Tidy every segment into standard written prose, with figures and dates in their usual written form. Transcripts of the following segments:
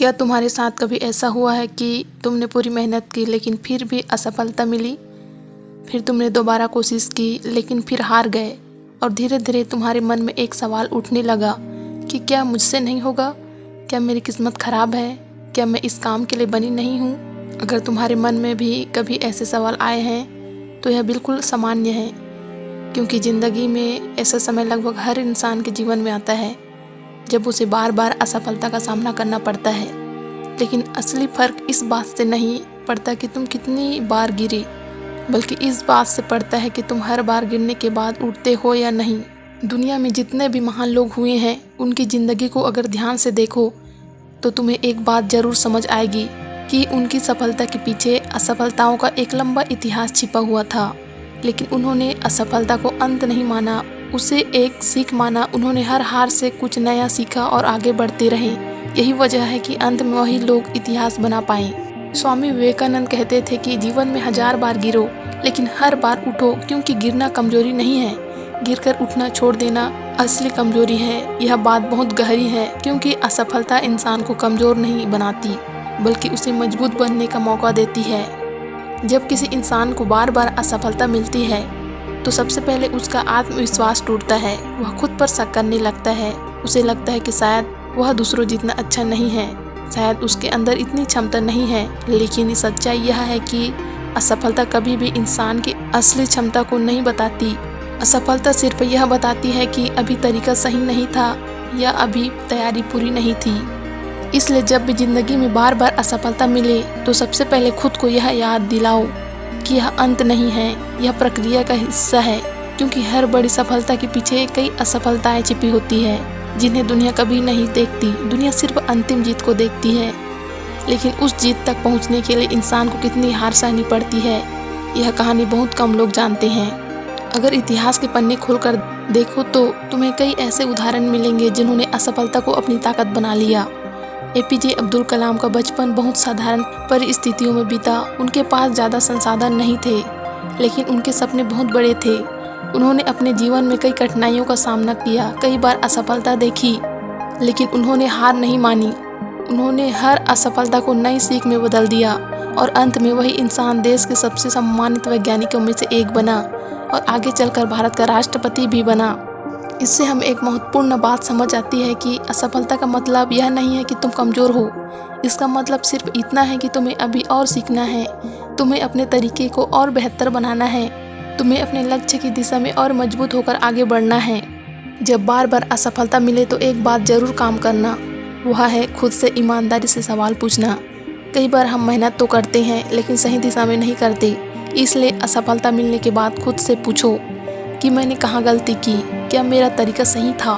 क्या तुम्हारे साथ कभी ऐसा हुआ है कि तुमने पूरी मेहनत की लेकिन फिर भी असफलता मिली? फिर तुमने दोबारा कोशिश की लेकिन फिर हार गए और धीरे धीरे तुम्हारे मन में एक सवाल उठने लगा कि क्या मुझसे नहीं होगा? क्या मेरी किस्मत ख़राब है? क्या मैं इस काम के लिए बनी नहीं हूँ? अगर तुम्हारे मन में भी कभी ऐसे सवाल आए हैं तो यह बिल्कुल सामान्य है, क्योंकि ज़िंदगी में ऐसा समय लगभग हर इंसान के जीवन में आता है जब उसे बार बार असफलता का सामना करना पड़ता है। लेकिन असली फ़र्क इस बात से नहीं पड़ता कि तुम कितनी बार गिरे, बल्कि इस बात से पड़ता है कि तुम हर बार गिरने के बाद उठते हो या नहीं। दुनिया में जितने भी महान लोग हुए हैं, उनकी ज़िंदगी को अगर ध्यान से देखो तो तुम्हें एक बात ज़रूर समझ आएगी कि उनकी सफलता के पीछे असफलताओं का एक लंबा इतिहास छिपा हुआ था। लेकिन उन्होंने असफलता को अंत नहीं माना, उसे एक सीख माना। उन्होंने हर हार से कुछ नया सीखा और आगे बढ़ते रहे। यही वजह है कि अंत में वही लोग इतिहास बना पाए। स्वामी विवेकानंद कहते थे कि जीवन में 1000 बार गिरो लेकिन हर बार उठो, क्योंकि गिरना कमजोरी नहीं है, गिरकर उठना छोड़ देना असली कमजोरी है। यह बात बहुत गहरी है, क्योंकि असफलता इंसान को कमज़ोर नहीं बनाती बल्कि उसे मजबूत बनने का मौका देती है। जब किसी इंसान को बार बार असफलता मिलती है तो सबसे पहले उसका आत्मविश्वास टूटता है। वह खुद पर शक करने लगता है। उसे लगता है कि शायद वह दूसरों जितना अच्छा नहीं है, शायद उसके अंदर इतनी क्षमता नहीं है। लेकिन सच्चाई यह है कि असफलता कभी भी इंसान की असली क्षमता को नहीं बताती। असफलता सिर्फ यह बताती है कि अभी तरीका सही नहीं था या अभी तैयारी पूरी नहीं थी। इसलिए जब भी ज़िंदगी में बार बार असफलता मिले तो सबसे पहले खुद को यह याद दिलाओ कि यह अंत नहीं है, यह प्रक्रिया का हिस्सा है। क्योंकि हर बड़ी सफलता के पीछे कई असफलताएं छिपी होती है जिन्हें दुनिया कभी नहीं देखती। दुनिया सिर्फ अंतिम जीत को देखती है, लेकिन उस जीत तक पहुंचने के लिए इंसान को कितनी हार सहनी पड़ती है, यह कहानी बहुत कम लोग जानते हैं। अगर इतिहास के पन्ने खोलकर देखो तो तुम्हें कई ऐसे उदाहरण मिलेंगे जिन्होंने असफलता को अपनी ताकत बना लिया। एपीजे अब्दुल कलाम का बचपन बहुत साधारण परिस्थितियों में बीता। उनके पास ज़्यादा संसाधन नहीं थे, लेकिन उनके सपने बहुत बड़े थे। उन्होंने अपने जीवन में कई कठिनाइयों का सामना किया, कई बार असफलता देखी, लेकिन उन्होंने हार नहीं मानी। उन्होंने हर असफलता को नई सीख में बदल दिया और अंत में वही इंसान देश के सबसे सम्मानित वैज्ञानिकों में से एक बना और आगे चलकर भारत का राष्ट्रपति भी बना। इससे हमें एक महत्वपूर्ण बात समझ आती है कि असफलता का मतलब यह नहीं है कि तुम कमज़ोर हो। इसका मतलब सिर्फ इतना है कि तुम्हें अभी और सीखना है, तुम्हें अपने तरीके को और बेहतर बनाना है, तुम्हें अपने लक्ष्य की दिशा में और मजबूत होकर आगे बढ़ना है। जब बार बार असफलता मिले तो एक बात ज़रूर काम करना, वह है खुद से ईमानदारी से सवाल पूछना। कई बार हम मेहनत तो करते हैं लेकिन सही दिशा में नहीं करते। इसलिए असफलता मिलने के बाद खुद से पूछो कि मैंने कहाँ गलती की, क्या मेरा तरीका सही था,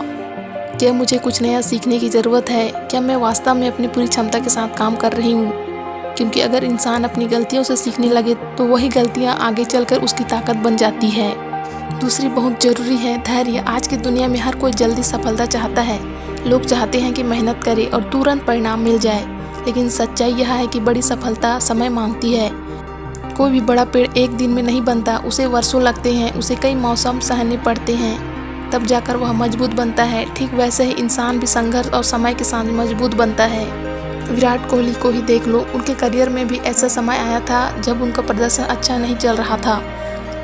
क्या मुझे कुछ नया सीखने की ज़रूरत है, क्या मैं वास्तव में अपनी पूरी क्षमता के साथ काम कर रही हूँ। क्योंकि अगर इंसान अपनी गलतियों से सीखने लगे तो वही गलतियाँ आगे चलकर उसकी ताकत बन जाती है। दूसरी बहुत ज़रूरी है धैर्य। आज की दुनिया में हर कोई जल्दी सफलता चाहता है। लोग चाहते हैं कि मेहनत करें और तुरंत परिणाम मिल जाए, लेकिन सच्चाई यह है कि बड़ी सफलता समय मांगती है। कोई भी बड़ा पेड़ एक दिन में नहीं बनता, उसे वर्षों लगते हैं, उसे कई मौसम सहने पड़ते हैं, तब जाकर वह मजबूत बनता है। ठीक वैसे ही इंसान भी संघर्ष और समय के साथ मजबूत बनता है। विराट कोहली को ही देख लो, उनके करियर में भी ऐसा समय आया था जब उनका प्रदर्शन अच्छा नहीं चल रहा था,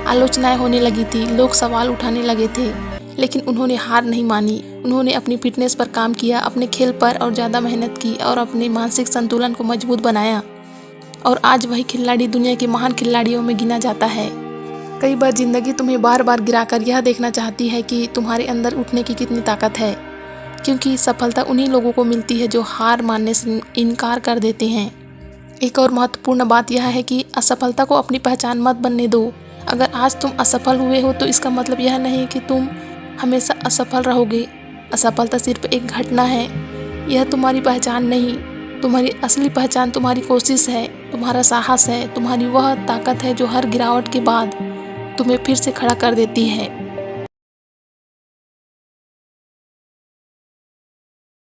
आलोचनाएं होने लगी थी, लोग सवाल उठाने लगे थे, लेकिन उन्होंने हार नहीं मानी। उन्होंने अपनी फिटनेस पर काम किया, अपने खेल पर और ज़्यादा मेहनत की और अपने मानसिक संतुलन को मजबूत बनाया, और आज वही खिलाड़ी दुनिया के महान खिलाड़ियों में गिना जाता है। कई बार ज़िंदगी तुम्हें बार बार गिराकर यह देखना चाहती है कि तुम्हारे अंदर उठने की कितनी ताकत है, क्योंकि सफलता उन्हीं लोगों को मिलती है जो हार मानने से इनकार कर देते हैं। एक और महत्वपूर्ण बात यह है कि असफलता को अपनी पहचान मत बनने दो। अगर आज तुम असफल हुए हो तो इसका मतलब यह नहीं कि तुम हमेशा असफल रहोगे। असफलता सिर्फ एक घटना है, यह तुम्हारी पहचान नहीं। तुम्हारी असली पहचान तुम्हारी कोशिश है, तुम्हारा साहस है, तुम्हारी वह ताकत है जो हर गिरावट के बाद तुम्हें फिर से खड़ा कर देती है।